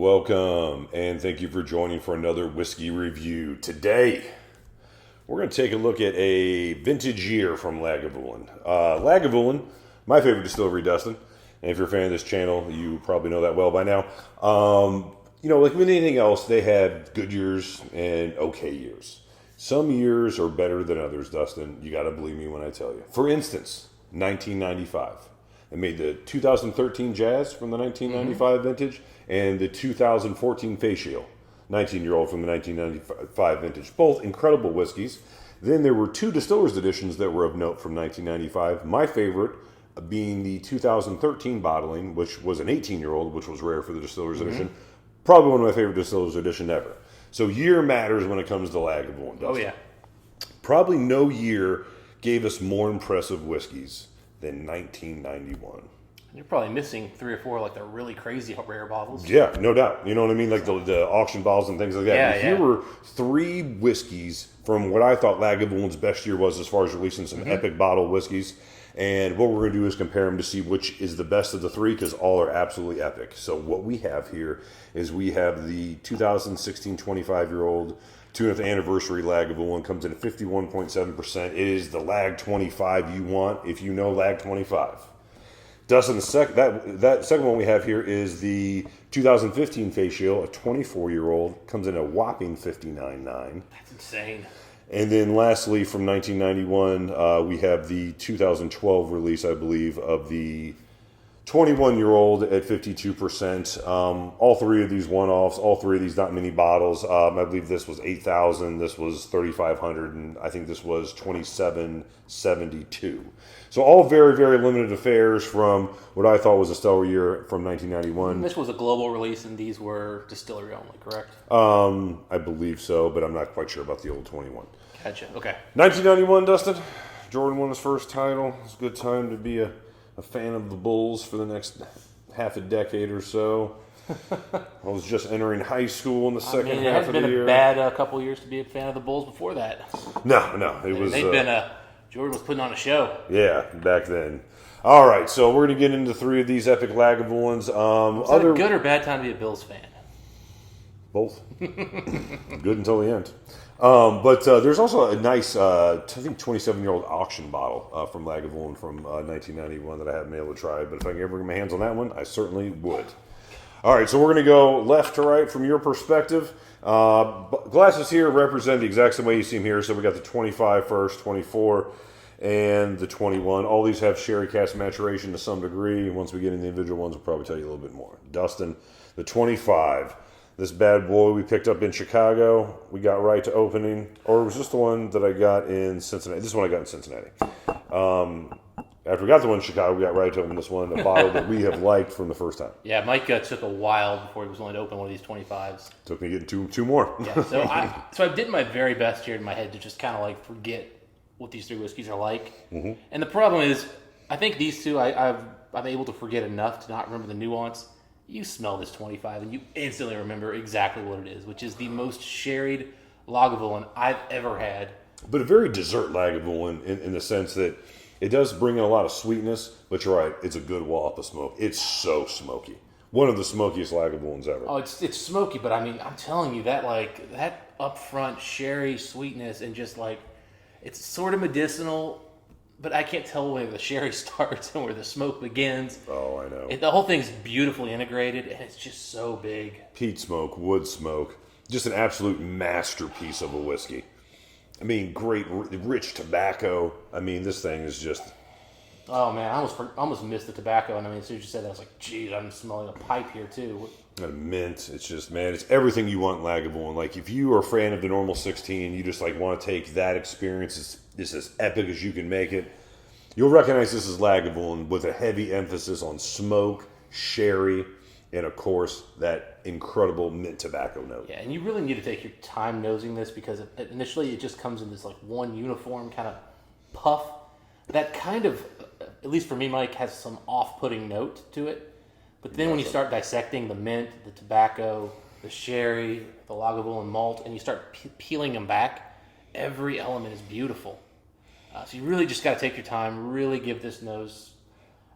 Welcome, and thank you for joining for another whiskey review. Today, we're going to take a look at a vintage year from Lagavulin. Lagavulin, my favorite distillery, Dustin. And if you're a fan of this channel, you probably know that well by now. Like with anything else, they had good years and okay years. Some years are better than others, Dustin. You got to believe me when I tell you. For instance, 1995. They made the 2013 Jazz from the 1995 vintage and the 2014 Feis Ile, 19-year-old from the 1995 vintage. Both incredible whiskeys. Then there were two distillers editions that were of note from 1995. My favorite being the 2013 bottling, which was an 18-year-old, which was rare for the distillers edition. Probably one of my favorite distillers edition ever. So year matters when it comes to Lagavulin, Dustin. Oh, yeah. Probably no year gave us more impressive whiskeys than 1991. You're probably missing 3 or 4 like the really crazy rare bottles. Yeah, no doubt. You know what I mean? Like the auction bottles and things like that. Yeah, Here were 3 whiskeys from what I thought Lagavulin's best year was as far as releasing some epic bottle whiskeys. And what we're going to do is compare them to see which is the best of the 3 because all are absolutely epic. So what we have here is we have the 2016 25-year-old 200th anniversary Lagavulin, comes in at 51.7%. It is the Lag 25 you want if you know Lag 25. Dustin, that second one we have here is the 2015 Feis Ile, a 24-year-old, comes in a whopping 59.9. That's insane. And then lastly, from 1991, we have the 2012 release, I believe, of the 21-year-old at 52%. All 3 of these one-offs, all 3 of these not many bottles. I believe this was 8,000, this was 3,500, and I think this was 2,772. So all very, very limited affairs from what I thought was a stellar year from 1991. This was a global release, and these were distillery only, correct? I believe so, but I'm not quite sure about the old 21. Gotcha. Okay. 1991, Dustin. Jordan won his first title. It's a good time to be a fan of the Bulls for the next half a decade or so. I was just entering high school in the second half of the year. It has been a bad couple years to be a fan of the Bulls before that. No. It was. Jordan was putting on a show. Yeah, back then. All right, so we're going to get into 3 of these epic Lagavulins. Is that a good or bad time to be a Bills fan? Both. Good until the end. But there's also a nice, I think, 27-year-old auction bottle from Lagavulin from 1991 that I haven't been able to try. But if I can ever get my hands on that one, I certainly would. All right, so we're going to go left to right from your perspective. Glasses here represent the exact same way you see them here. So we got the 25 first, 24, and the 21. All these have sherry cask maturation to some degree. Once we get into the individual ones, we'll probably tell you a little bit more. Dustin, the 25. This bad boy we picked up in Chicago. We got right to opening. Or was this the one that I got in Cincinnati? This is one I got in Cincinnati. After we got the one in Chicago, we got right to open this one, a bottle that we have liked from the first time. Yeah, Mike took a while before he was willing to open one of these 25s. Took me getting two more. Yeah, so I did my very best here in my head to just kind of like forget what these 3 whiskeys are like. And the problem is, I think these 2, I'm able to forget enough to not remember the nuance. You smell this 25 and you instantly remember exactly what it is, which is the most sherried Lagavulin I've ever had. But a very dessert Lagavulin in the sense that it does bring in a lot of sweetness, but you're right, it's a good wallop of smoke. It's so smoky. One of the smokiest Lagavulins ever. Oh, it's smoky, but I mean, I'm telling you, that upfront sherry sweetness and just like, it's sort of medicinal, but I can't tell where the sherry starts and where the smoke begins. Oh, I know. The whole thing's beautifully integrated, and it's just so big. Peat smoke, wood smoke, just an absolute masterpiece of a whiskey. I mean, great, rich tobacco. I mean, this thing is just... Oh, man, I almost missed the tobacco. And I mean, as soon as you said that, I was like, geez, I'm smelling a pipe here, too. And mint. It's just, man, it's everything you want in Lagavulin. Like, if you are a fan of the normal 16, you just, like, want to take that experience, it's as epic as you can make it, you'll recognize this is Lagavulin with a heavy emphasis on smoke, sherry, and, of course, that incredible mint tobacco note. Yeah, and you really need to take your time nosing this because initially it just comes in this, like, one uniform kind of puff. That kind of, at least for me, Mike, has some off-putting note to it. But then when you start dissecting the mint, the tobacco, the sherry, the Lagavulin malt, and you start peeling them back, every element is beautiful. So you really just got to take your time, really give this nose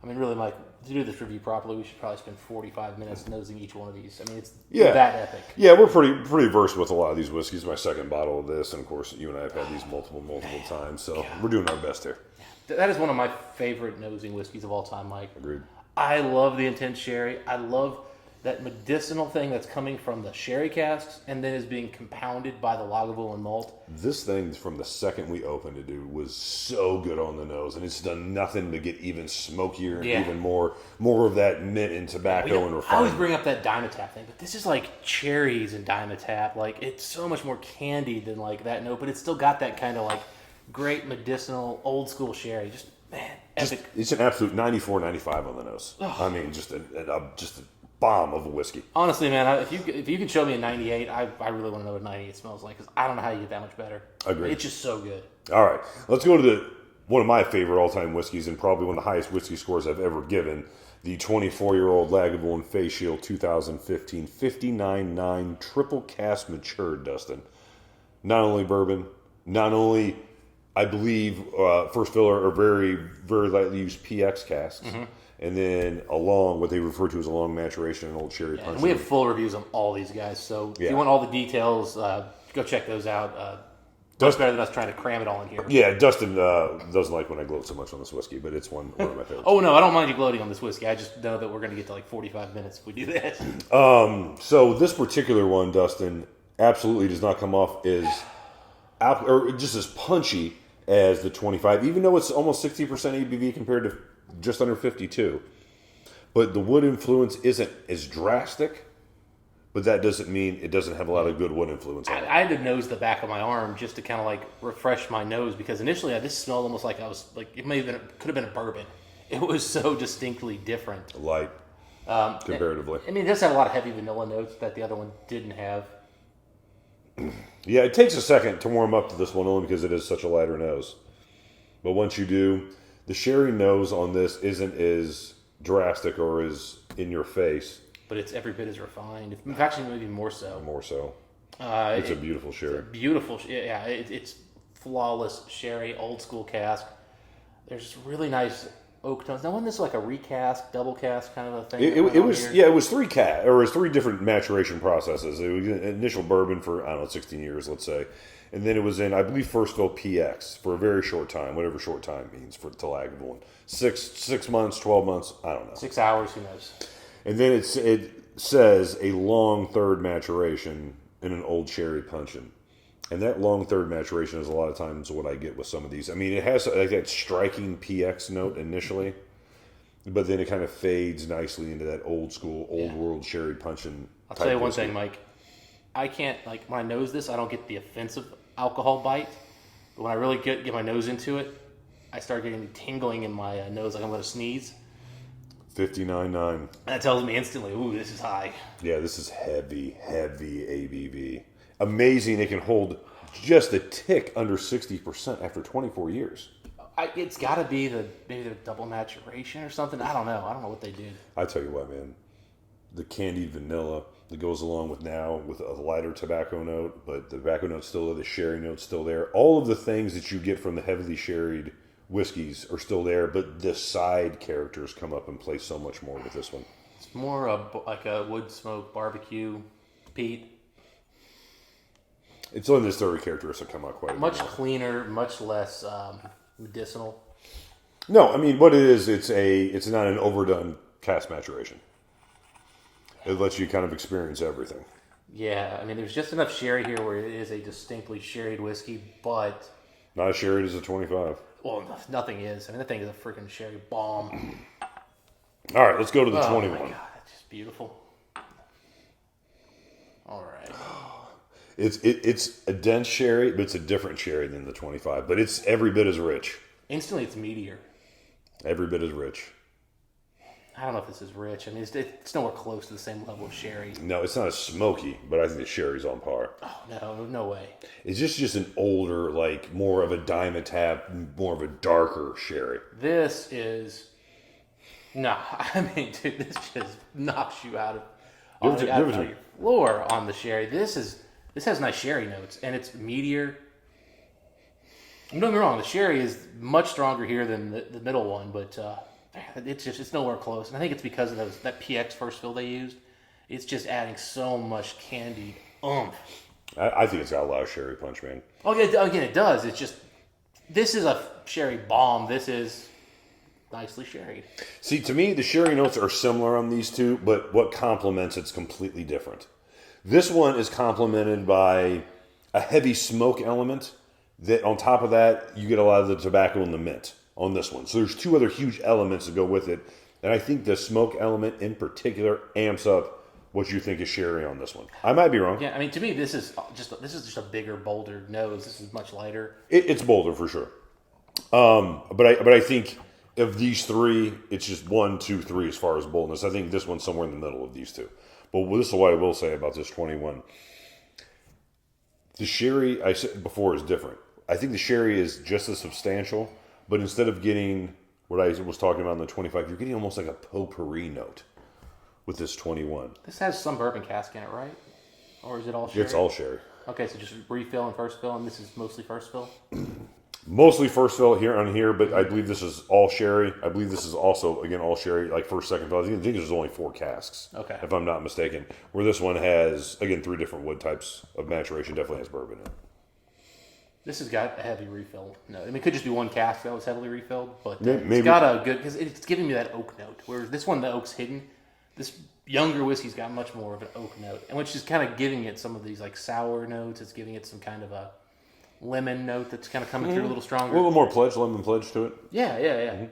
I mean, really, Mike, to do this review properly, we should probably spend 45 minutes nosing each one of these. I mean, it's that epic. Yeah, we're pretty versed with a lot of these whiskeys. My second bottle of this, and of course, you and I have had these multiple times, so we're doing our best here. That is one of my favorite nosing whiskeys of all time, Mike. Agreed. I love the intense sherry. I love that medicinal thing that's coming from the sherry casks and then is being compounded by the Lagavulin malt. This thing, from the second we opened it, dude, was so good on the nose, and it's done nothing to get even smokier and even more of that mint and tobacco and refinement. I always bring up that Dynatap thing, but this is like cherries and Dynatap. Like, it's so much more candied than like that note, but it's still got that kind of like great medicinal old school sherry. Just, man, epic. It's an absolute 94, 95 on the nose. I mean, just a bomb of a whiskey. Honestly, man, if you can show me a 98, I really want to know what 98 smells like, because I don't know how you get that much better. Agreed. It's just so good. All right, let's go to one of my favorite all-time whiskeys, and probably one of the highest whiskey scores I've ever given, the 24-year-old Lagavulin Feis Ile 2015 59.9 triple cask matured, Dustin. Not only bourbon, not only, I believe, first filler or very, very lightly used PX casks. Mm-hmm. And then along what they refer to as a long maturation and old sherry punch. And we have full reviews on all these guys, so if you want all the details, go check those out. Much better than us trying to cram it all in here. Yeah, Dustin doesn't like when I gloat so much on this whiskey, but it's one of my favorites. Oh, no, I don't mind you gloating on this whiskey. I just know that we're going to get to like 45 minutes if we do that. So this particular one, Dustin, absolutely does not come off or just as punchy as the 25, even though it's almost 60% ABV compared to just under 52. But the wood influence isn't as drastic, but that doesn't mean it doesn't have a lot of good wood influence on it. I had to nose the back of my arm just to kind of like refresh my nose, because initially this smelled almost like I was like, could have been a bourbon. It was so distinctly different. Light, comparatively. I mean, it does have a lot of heavy vanilla notes that the other one didn't have. Yeah, it takes a second to warm up to this one, only because it is such a lighter nose. But once you do, the sherry nose on this isn't as drastic or as in your face. But it's every bit as refined. In fact, maybe more so. More so. It's a beautiful sherry. It's flawless sherry, old school cask. There's really nice oak tones. Now, wasn't this like a recast, double cask kind of a thing? It was three different maturation processes. It was an initial bourbon for, 16 years, let's say. And then it was in, I believe, first fill PX for a very short time, whatever short time means to Lagavulin. 6 months, 12 months, I don't know. 6 hours, who knows? And then it says a long third maturation in an old sherry puncheon. And that long third maturation is a lot of times what I get with some of these. I mean, it has like that striking PX note initially, but then it kind of fades nicely into that old school, old world sherry puncheon. I'll tell you one thing, Mike. I can't, like, when I nose this, I don't get the offensive alcohol bite. But when I really get my nose into it, I start getting tingling in my nose like I'm going to sneeze. 59.9. That tells me instantly, ooh, this is high. Yeah, this is heavy ABV. Amazing it can hold just a tick under 60% after 24 years. It's got to be maybe the double maturation or something. I don't know. I don't know what they did. I tell you what, man. The candied vanilla that goes along with a lighter tobacco note, but the tobacco note's still there, the sherry note's still there. All of the things that you get from the heavily sherried whiskeys are still there, but the side characters come up and play so much more with this one. It's more like a wood smoke barbecue peat. It's only this third characteristic come out quite a bit much more. Cleaner, much less medicinal. No, I mean what it is, it's not an overdone cask maturation. It lets you kind of experience everything. Yeah, I mean there's just enough sherry here where it is a distinctly sherried whiskey, but not as sherried as a 25. Well, nothing is. I mean, that thing is a freaking sherry bomb. All right, let's go to the 21. Oh, my God. That's just beautiful. All right. It's a dense sherry, but it's a different sherry than the 25. But it's every bit as rich. Instantly, it's meatier. Every bit as rich. I don't know if this is rich. I mean, it's nowhere close to the same level of sherry. No, it's not as smoky, but I think the sherry's on par. Oh, no way. It's just an older, like, more of a Dynatap, more of a darker sherry. This is... No, I mean, dude, this just knocks you out of your floor on the sherry. This has nice sherry notes, and it's meatier. Don't get me wrong, the sherry is much stronger here than the middle one, but it's nowhere close. And I think it's because of that PX first fill they used. It's just adding so much candied oomph. I think it's got a lot of sherry punch, man. Oh, yeah, again, it does. It's just, this is a sherry bomb. This is nicely sherried. See, to me, the sherry notes are similar on these two, but what complements it's completely different. This one is complemented by a heavy smoke element that on top of that, you get a lot of the tobacco and the mint on this one. So there's two other huge elements that go with it. And I think the smoke element in particular amps up what you think is sherry on this one. I might be wrong. Yeah, I mean, to me, this is just a bigger, bolder nose. This is much lighter. It's bolder for sure. But I think of these three, it's just 1, 2, 3 as far as boldness. I think this one's somewhere in the middle of these two. But this is what I will say about this 21. The sherry, I said before, is different. I think the sherry is just as substantial, but instead of getting what I was talking about in the 25, you're getting almost like a potpourri note with this 21. This has some bourbon cask in it, right? Or is it all sherry? It's all sherry. Okay, so just refill and first fill, and this is mostly first fill? Mostly first fill here, but I believe this is all sherry. I believe this is also, again, all sherry, like first, second fill. I think there's only 4 casks, okay, if I'm not mistaken. Where this one has, again, 3 different wood types of maturation. Definitely has bourbon in it. This has got a heavy refill. No, I mean, it could just be one cask that was heavily refilled, but Maybe. It's got a good, because it's giving me that oak note. Whereas this one, the oak's hidden. This younger whiskey's got much more of an oak note, and which is kind of giving it some of these like sour notes. It's giving it some kind of a lemon note that's kind of coming through a little stronger. A little more lemon pledge to it. Yeah. Mm-hmm.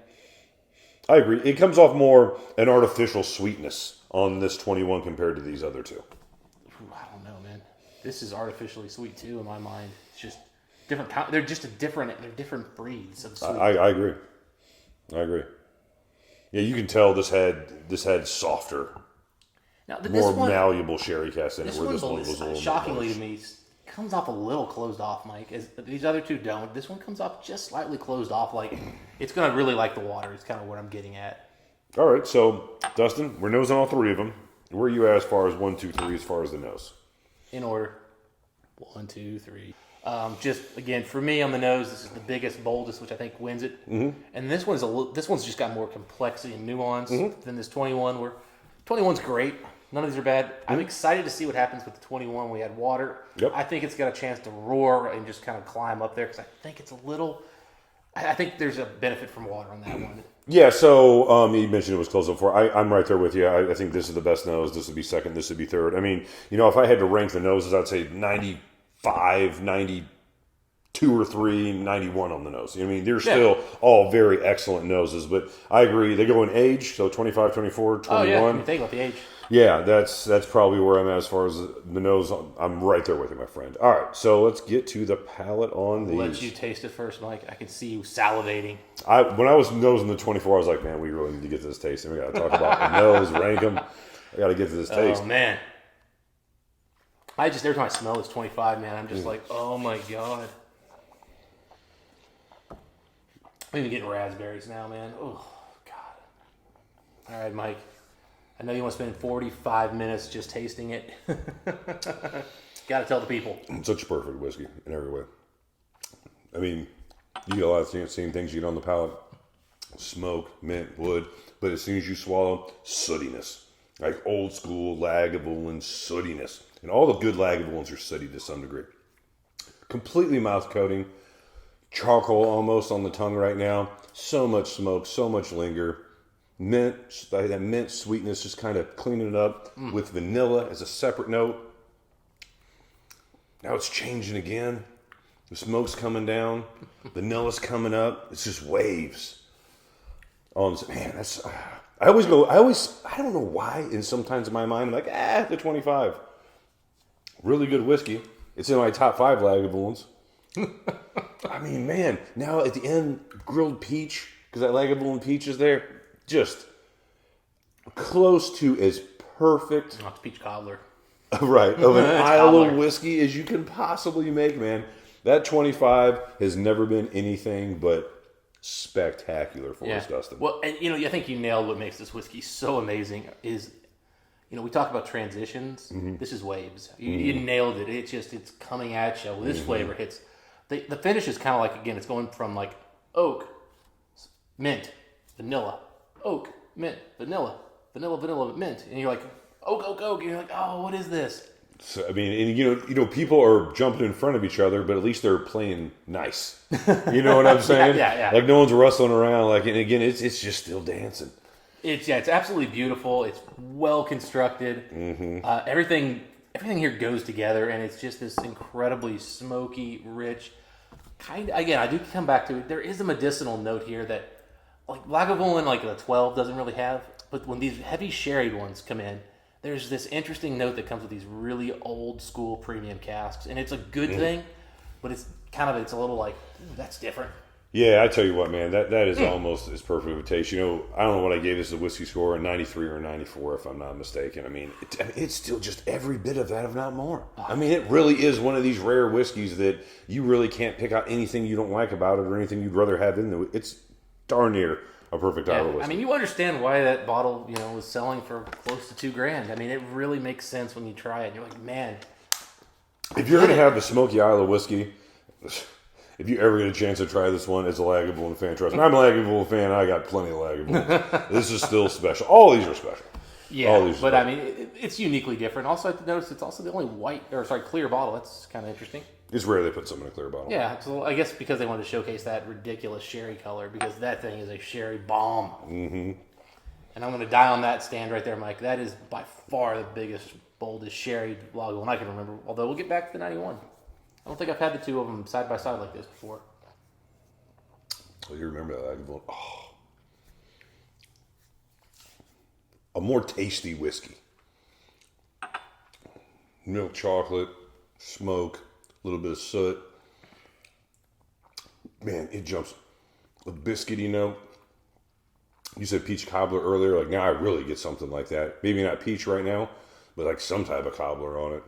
I agree. It comes off more an artificial sweetness on this 21 compared to these other two. I don't know, man. This is artificially sweet too in my mind. It's just different. They're different breeds of sweet. I agree. Yeah, you can tell this had softer, now, more malleable sherry cask in it. This where one this one was a little shockingly more to me comes off a little closed off, Mike. As these other two don't. This one comes off just slightly closed off. Like it's gonna really like the water. It's kind of what I'm getting at. All right, so Dustin, we're nosing all 3 of them. Where are you at as far as 1, 2, 3 as far as the nose? In order, 1, 2, 3. Just again for me on the nose, this is the biggest, boldest, which I think wins it. Mm-hmm. And this one's just got more complexity and nuance than this 21. Where 21's great. None of these are bad. I'm excited to see what happens with the 21. We had water. Yep. I think it's got a chance to roar and just kind of climb up there because I think it's a little. I think there's a benefit from water on that one. Yeah, so you mentioned it was closed up for. I'm right there with you. I think this is the best nose. This would be second. This would be third. I mean, if I had to rank the noses, I'd say 95, 92 or 3, 91 on the nose. I mean, they're still all very excellent noses, but I agree. They go in age, so 25, 24, 21. Oh, yeah, you think about the age. Yeah, that's probably where I'm at as far as the nose. I'm right there with you, my friend. All right, so let's get to the palate on these. I'll let you taste it first, Mike. I can see you salivating. When I was nosing the 24, I was like, man, we really need to get to this tasting. We got to talk about the nose, rank them. I got to get to this taste. Oh, man. Every time I smell this 25, man, I'm just like, oh, my God. I'm even getting raspberries now, man. Oh, God. All right, Mike. I know you want to spend 45 minutes just tasting it. Got to tell the people. It's such a perfect whiskey in every way. I mean, you get a lot of the same things you get on the palate. Smoke, mint, wood. But as soon as you swallow, sootiness. Like old school Lagavulin sootiness. And all the good Lagavulins are sooty to some degree. Completely mouth coating. Charcoal almost on the tongue right now. So much smoke, so much linger. Mint, that mint sweetness, just kind of cleaning it up with vanilla as a separate note. Now it's changing again. The smoke's coming down. Vanilla's coming up. It's just waves. Man, that's... I don't know why, and sometimes in my mind, I'm like, the 25. Really good whiskey. It's in my top 5 Lagavulins. I mean, man, now at the end, grilled peach, because that Lagavulin peach is there. Just close to as perfect, it's peach cobbler, right, of an Isle whiskey as you can possibly make, man. That 25 has never been anything but spectacular for us, Dustin. Well, and I think you nailed what makes this whiskey so amazing. Is we talk about transitions. Mm-hmm. This is waves. You nailed it. It's coming at you. This flavor hits. The finish is kind of like, again, it's going from like oak, mint, vanilla. oak, mint, vanilla, mint, and you're like, oak, and you're like, oh, what is this? So, I mean, and you know, people are jumping in front of each other, but at least they're playing nice. You know what I'm saying? Yeah. Like no one's rustling around. Like, and again, it's just still dancing. It's absolutely beautiful. It's well constructed. Mm-hmm. Everything here goes together, and it's just this incredibly smoky, rich kind. Again, I do come back to it. There is a medicinal note here that, like Lagavulin, like the 12 doesn't really have. But when these heavy sherried ones come in, there's this interesting note that comes with these really old school premium casks, and it's a good thing, but it's a little like, that's different. Yeah, I tell you what, man, that is almost as perfect of a taste. You know, I don't know what I gave this a whiskey score, a 93 or a 94 if I'm not mistaken. I mean, it's still just every bit of that, if not more. I mean, it really is one of these rare whiskeys that you really can't pick out anything you don't like about it or anything you'd rather have in there. It's darn near a perfect Iowa whiskey. I mean, you understand why that bottle, was selling for close to $2,000. I mean, it really makes sense when you try it. You're like, man. If you're going to have the smoky Isle whiskey, if you ever get a chance to try this one as a Lagavulin fan, trust me, I'm a Lagavulin fan. I got plenty of Lagavulin. This is still special. All these are special. Yeah, but I mean, it's uniquely different. Also, I have to notice it's also the only clear bottle. That's kind of interesting. It's rare they put something in a clear bottle. Yeah, so I guess because they wanted to showcase that ridiculous sherry color, because that thing is a sherry bomb. Mm-hmm. And I'm going to die on that stand right there, Mike. That is by far the biggest, boldest sherry Lagavulin I can remember. Although we'll get back to the 91. I don't think I've had the two of them side by side like this before. Oh, you remember that Lagavulin? Oh. A more tasty whiskey. Milk chocolate, smoke, a little bit of soot. Man, it jumps. A biscuity note. You said peach cobbler earlier. Like, now I really get something like that. Maybe not peach right now, but like some type of cobbler on it.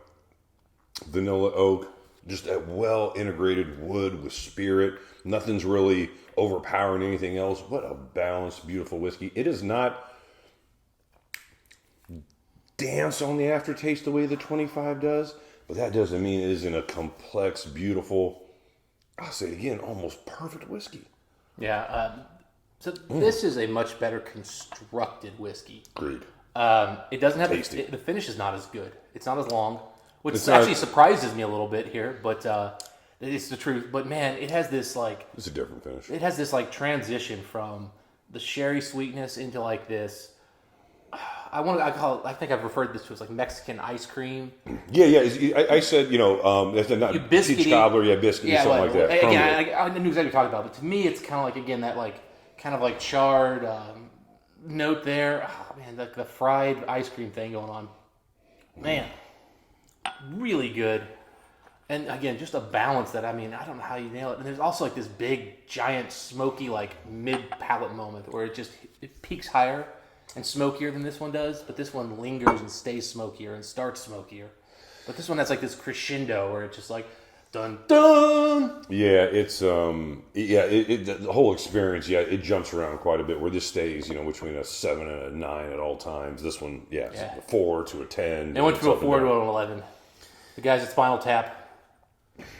Vanilla oak. Just that well-integrated wood with spirit. Nothing's really overpowering anything else. What a balanced, beautiful whiskey. It is not dance on the aftertaste the way the 25 does, but that doesn't mean it isn't a complex, beautiful, I'll say it again, almost perfect whiskey. Yeah. So this is a much better constructed whiskey. Agreed. It doesn't have the finish is not as good. It's not as long. Which actually surprises me a little bit here, but it's the truth. But man, it has this it's a different finish. It has this transition from the sherry sweetness into like this. I think I've referred this to as like Mexican ice cream. Yeah. I said that's not peach cobbler, biscuit, something like that. Again, I knew exactly what you're talking about, but to me, it's kind of like that kind of charred note there. Oh, man, the fried ice cream thing going on. Man. Really good, and again, just a balance that I don't know how you nail it. And there's also this big, giant, smoky mid palate moment where it peaks higher and smokier than this one does, but this one lingers and stays smokier and starts smokier. But this one has this crescendo where it's just dun dun. Yeah, it's the whole experience. Yeah, it jumps around quite a bit. Where this stays, between a 7 and a 9 at all times. This one, a 4 to a 10. It went from a 4 to an 11. The guys at Spinal Tap.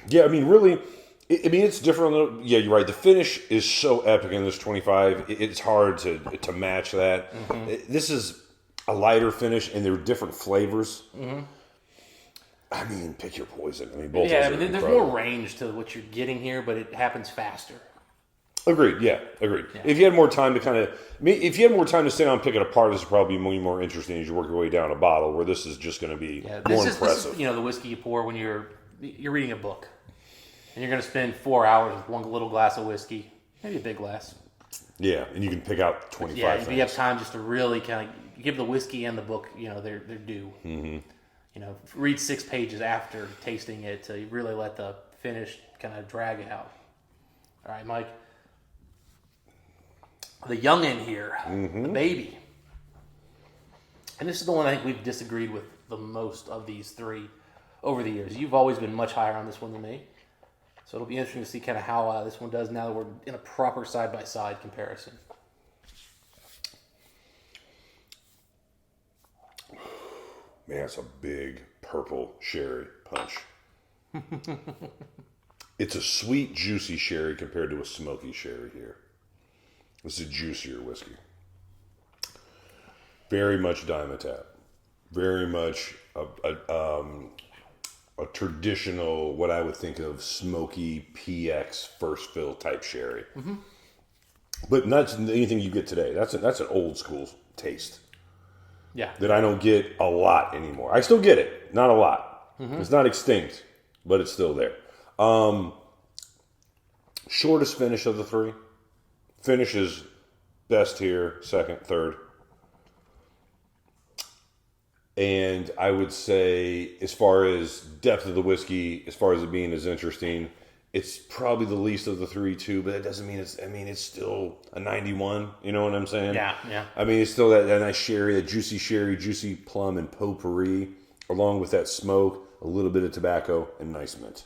Yeah, really, it's different. Yeah, you're right. The finish is so epic in this 25. It's hard to match that. Mm-hmm. This is a lighter finish, and there are different flavors. Mm-hmm. Pick your poison. Both. Yeah, there's more range to what you're getting here, but it happens faster. Agreed. Yeah. If you had more time to if you had more time to sit down and pick it apart, this would probably be more interesting as you work your way down a bottle. Where this is just going to be more impressive. This is, the whiskey you pour when you're reading a book, and you're going to spend 4 hours with one little glass of whiskey, maybe a big glass. Yeah, and you can pick out 25. Yeah, things. You have time just to really kind of give the whiskey and the book, their due. Mm-hmm. Read 6 pages after tasting it to really let the finish kind of drag out. All right, Mike. The youngin' here, the baby. And this is the one I think we've disagreed with the most of these three over the years. You've always been much higher on this one than me. So it'll be interesting to see kind of how this one does now that we're in a proper side-by-side comparison. Man, it's a big purple sherry punch. It's a sweet, juicy sherry compared to a smoky sherry here. This is a juicier whiskey. Very much Dimetapp. Very much a traditional, what I would think of, smoky PX first fill type sherry. Mm-hmm. But not anything you get today. That's an old school taste. Yeah. That I don't get a lot anymore. I still get it, not a lot. Mm-hmm. It's not extinct, but it's still there. Shortest finish of the three. Finish is best here, second, third. And I would say, as far as depth of the whiskey, as far as it being as interesting, it's probably the least of the three, too. But that doesn't mean it's still a 91. You know what I'm saying? Yeah. I mean, it's still that nice sherry, that juicy plum and potpourri, along with that smoke, a little bit of tobacco, and nice mint.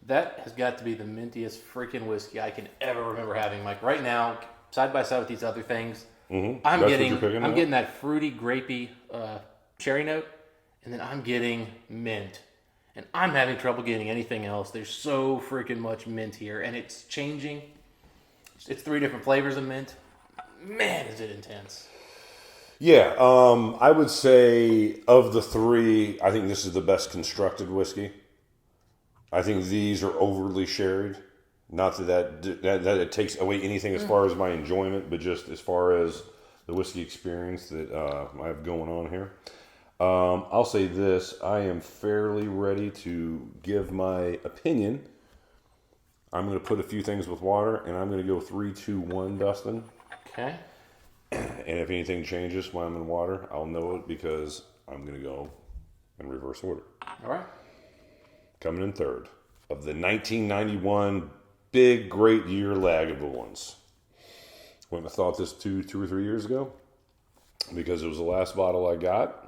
That has got to be the mintiest freaking whiskey I can ever remember having, Mike. Right now, side by side with these other things, I'm getting that fruity, grapey cherry note, and then I'm getting mint. And I'm having trouble getting anything else. There's so freaking much mint here, and it's changing. It's 3 different flavors of mint. Man, is it intense. Yeah, I would say of the 3, I think this is the best constructed whiskey. I think these are overly sherried. Not that it takes away anything as far as my enjoyment, but just as far as the whiskey experience that I have going on here. I'll say this. I am fairly ready to give my opinion. I'm going to put a few things with water, and I'm going to go 3, 2, 1, Dustin. Okay. And if anything changes when I'm in water, I'll know it because I'm going to go in reverse order. All right. Coming in third of the 1991 big, great year Lagavulins. Wouldn't have thought this 2 or 3 years ago because it was the last bottle I got.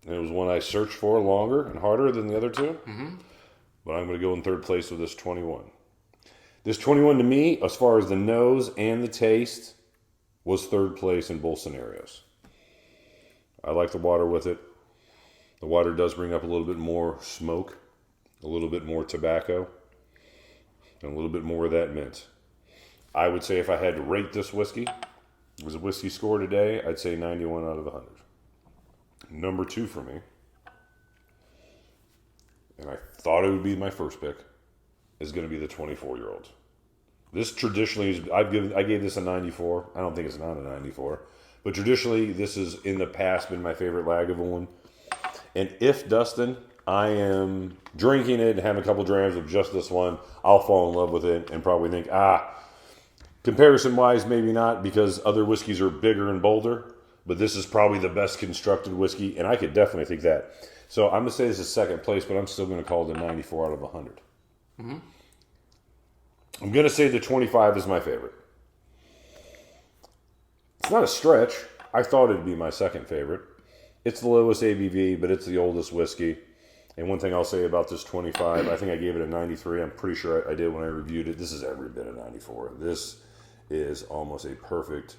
And it was one I searched for longer and harder than the other 2. Mm-hmm. But I'm going to go in third place with this 21. This 21 to me, as far as the nose and the taste, was third place in both scenarios. I like the water with it. The water does bring up a little bit more smoke, a little bit more tobacco, and a little bit more of that mint. I would say if I had to rate this whiskey, it was a whiskey score today, I'd say 91 out of 100. Number 2 for me, and I thought it would be my first pick, is going to be the 24-year-old. This traditionally is, I gave this a 94. I don't think it's not a 94, but traditionally this has in the past been my favorite Lagavulin. And if, Dustin, I am drinking it and having a couple drams of just this one, I'll fall in love with it and probably think, comparison-wise, maybe not, because other whiskeys are bigger and bolder. But this is probably the best constructed whiskey, and I could definitely think that. So I'm going to say this is second place, but I'm still going to call it a 94 out of 100. Mm-hmm. I'm going to say the 25 is my favorite. It's not a stretch. I thought it would be my second favorite. It's the lowest ABV, but it's the oldest whiskey. And one thing I'll say about this 25, I think I gave it a 93. I'm pretty sure I did when I reviewed it. This is every bit a 94. This is almost a perfect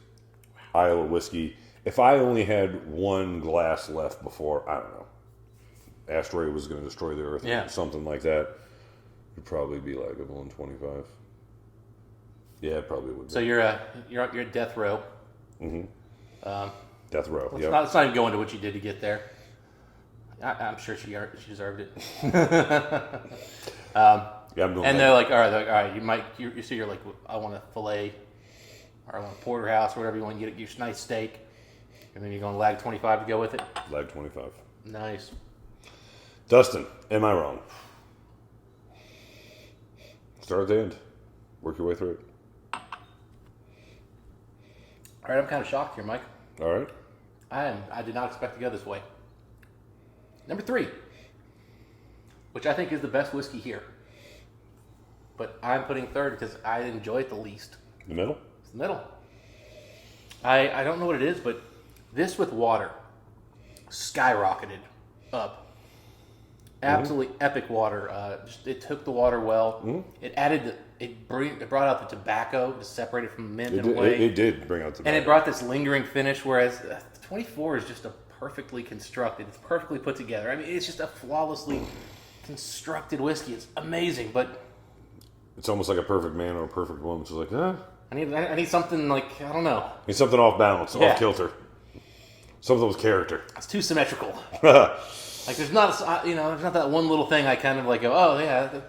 Isle of whiskey. If I only had one glass left before, I don't know, asteroid was going to destroy the Earth, something like that, it'd probably be like a 125. Yeah, it probably would be. So you're at death row. Mm-hmm. Death row. Let's not even go into what you did to get there. I'm sure she deserved it. I'm doing. And they're like, all right, you're like, I want a fillet, or I want a porterhouse, or whatever you want. You get your nice steak. And then you're going lag 25 to go with it? Lag 25. Nice. Dustin, am I wrong? Start at the end. Work your way through it. All right, I'm kind of shocked here, Mike. All right. I did not expect to go this way. Number 3, which I think is the best whiskey here. But I'm putting third because I enjoy it the least. The middle? It's the middle. I don't know what it is, but this with water skyrocketed up. Absolutely epic water. It took the water well. Mm-hmm. It added it brought out the tobacco to separate it from the mint in a way. It did bring out tobacco. And it brought this lingering finish, whereas 24 is just a perfectly constructed. It's perfectly put together. I mean, it's just a flawlessly constructed whiskey. It's amazing, but it's almost like a perfect man or a perfect woman. So it's like, I need something like, I don't know. Need something off balance, off kilter. Something with character. It's too symmetrical. Like there's not, there's not that one little thing I kind of like go, oh yeah,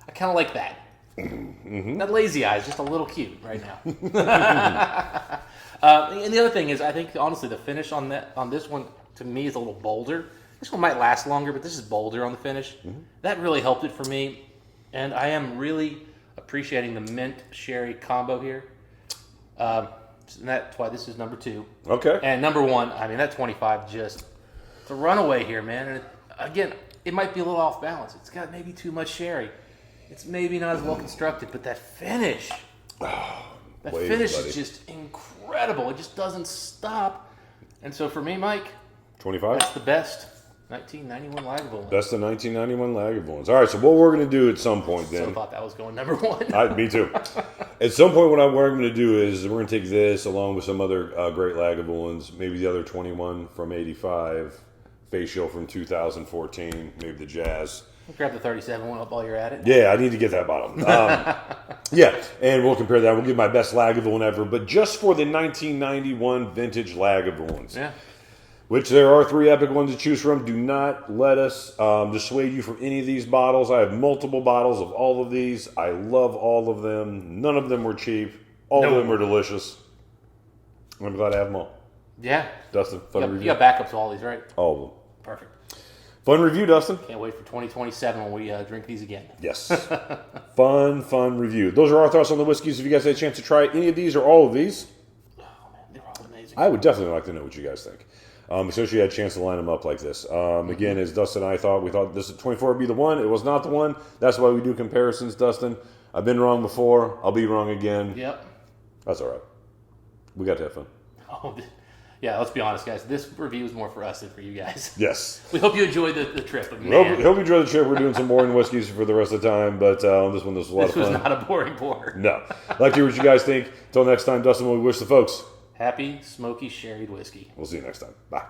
I kind of like that. Mm-hmm. That lazy eye is just a little cute right now. And the other thing is, I think honestly the finish on this one to me is a little bolder. This one might last longer, but this is bolder on the finish. Mm-hmm. That really helped it for me, and I am really appreciating the mint sherry combo here. And that's why this is number 2. Okay. And number 1, I mean that 25 just. It's a runaway here, man. And again, it might be a little off balance. It's got maybe too much sherry. It's maybe not as well constructed, but that finish, is just incredible. It just doesn't stop. And so for me, Mike, 25. That's the best 1991 Lagavulin. Best of 1991 Lagavulins. All right, so what we're going to do at some point then. I thought that was going number 1. Me too. At some point, what I'm going to do is we're going to take this along with some other great Lagavulins, maybe the other 21 from 85. Feis Ile from 2014, maybe the Jazz. Grab the 37 one up while you're at it. Yeah, I need to get that bottle. Yeah, and we'll compare that. We'll give my best Lagavulin ever, but just for the 1991 vintage Lagavulins. Yeah. Which there are 3 epic ones to choose from. Do not let us dissuade you from any of these bottles. I have multiple bottles of all of these. I love all of them. None of them were cheap. All of them were delicious. I'm glad I have them all. Yeah. Dustin, fun review. You got backups to all these, right? All of them. Perfect. Fun review, Dustin. Can't wait for 2027 when we drink these again. Yes. Fun review. Those are our thoughts on the whiskeys. If you guys had a chance to try any of these or all of these, oh man, they're all amazing. I would definitely like to know what you guys think. Especially if you had a chance to line them up like this. Again, as Dustin and I thought, we thought this 24 would be the one. It was not the one. That's why we do comparisons, Dustin. I've been wrong before. I'll be wrong again. Yep. That's all right. We got to have fun. Oh, yeah, let's be honest, guys. This review is more for us than for you guys. Yes. We hope you enjoyed the trip. But Hope you enjoy the trip. We're doing some boring whiskeys for the rest of the time, but on this one, this was a lot of fun. This was not a boring pour. No. I'd like to hear what you guys think. Until next time, Dustin, we wish the folks happy, smoky, sherried whiskey. We'll see you next time. Bye.